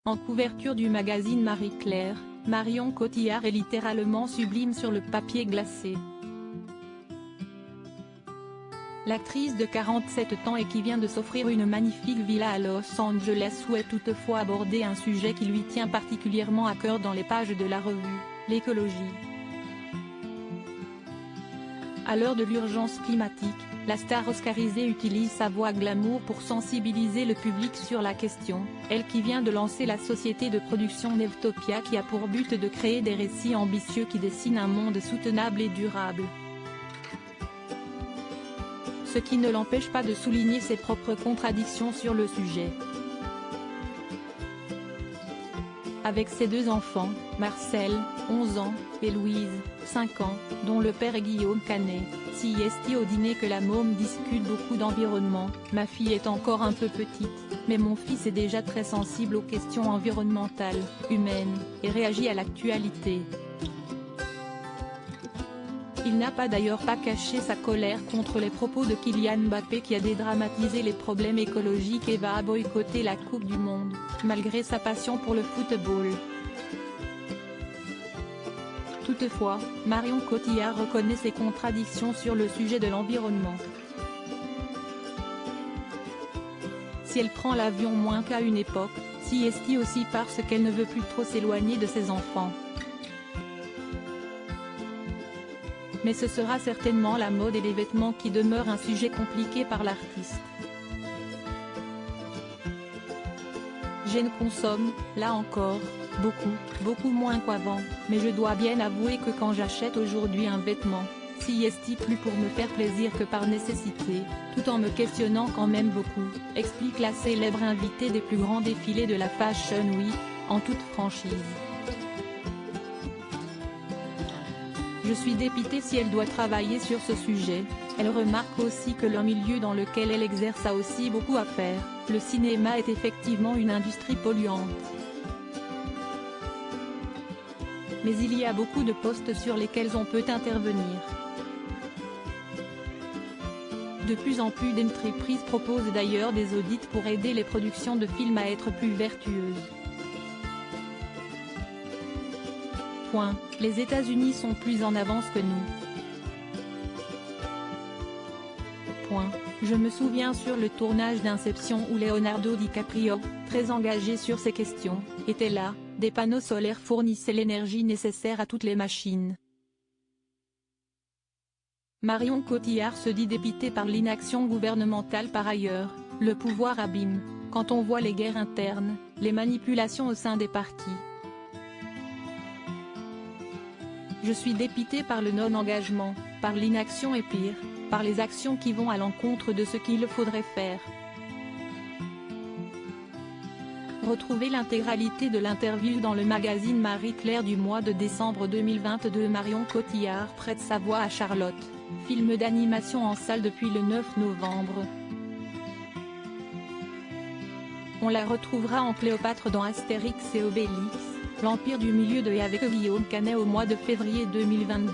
En couverture du magazine Marie-Claire, Marion Cotillard est littéralement sublime sur le papier glacé. L'actrice de 47 ans et qui vient de s'offrir une magnifique villa à Los Angeles souhaite toutefois aborder un sujet qui lui tient particulièrement à cœur dans les pages de la revue, l'écologie. À l'heure de l'urgence climatique, la star oscarisée utilise sa voix glamour pour sensibiliser le public sur la question, elle qui vient de lancer la société de production Nevtopia qui a pour but de créer des récits ambitieux qui dessinent un monde soutenable et durable. Ce qui ne l'empêche pas de souligner ses propres contradictions sur le sujet. Avec ses deux enfants, Marcel, 11 ans, et Louise, 5 ans, dont le père est Guillaume Canet, si est au dîner que la môme discute beaucoup d'environnement. Ma fille est encore un peu petite, mais mon fils est déjà très sensible aux questions environnementales, humaines, et réagit à l'actualité. Il n'a d'ailleurs pas caché sa colère contre les propos de Kylian Mbappé qui a dédramatisé les problèmes écologiques et va boycotter la Coupe du Monde, malgré sa passion pour le football. Toutefois, Marion Cotillard reconnaît ses contradictions sur le sujet de l'environnement. Si elle prend l'avion moins qu'à une époque, si est aussi parce qu'elle ne veut plus trop s'éloigner de ses enfants. Mais ce sera certainement la mode et les vêtements qui demeurent un sujet compliqué par l'artiste. Je ne consomme, là encore, beaucoup moins qu'avant, mais je dois bien avouer que quand j'achète aujourd'hui un vêtement, si est plus pour me faire plaisir que par nécessité, tout en me questionnant quand même beaucoup, explique la célèbre invitée des plus grands défilés de la Fashion Week, en toute franchise. Je suis dépitée si elle doit travailler sur ce sujet. Elle remarque aussi que le milieu dans lequel elle exerce a aussi beaucoup à faire. Le cinéma est effectivement une industrie polluante. Mais il y a beaucoup de postes sur lesquels on peut intervenir. De plus en plus d'entreprises proposent d'ailleurs des audits pour aider les productions de films à être plus vertueuses. Les États-Unis sont plus en avance que nous. Je me souviens sur le tournage d'Inception où Leonardo DiCaprio, très engagé sur ces questions, était là, des panneaux solaires fournissaient l'énergie nécessaire à toutes les machines. Marion Cotillard se dit dépitée par l'inaction gouvernementale par ailleurs, le pouvoir abîme, quand on voit les guerres internes, les manipulations au sein des partis. Je suis dépitée par le non-engagement, par l'inaction et pire, par les actions qui vont à l'encontre de ce qu'il faudrait faire. Retrouvez l'intégralité de l'interview dans le magazine Marie-Claire du mois de décembre 2022. Marion Cotillard prête sa voix à Charlotte, film d'animation en salle depuis le 9 novembre. On la retrouvera en Cléopâtre dans Astérix et Obélix, l'Empire du Milieu et avec Guillaume Canet au mois de février 2022.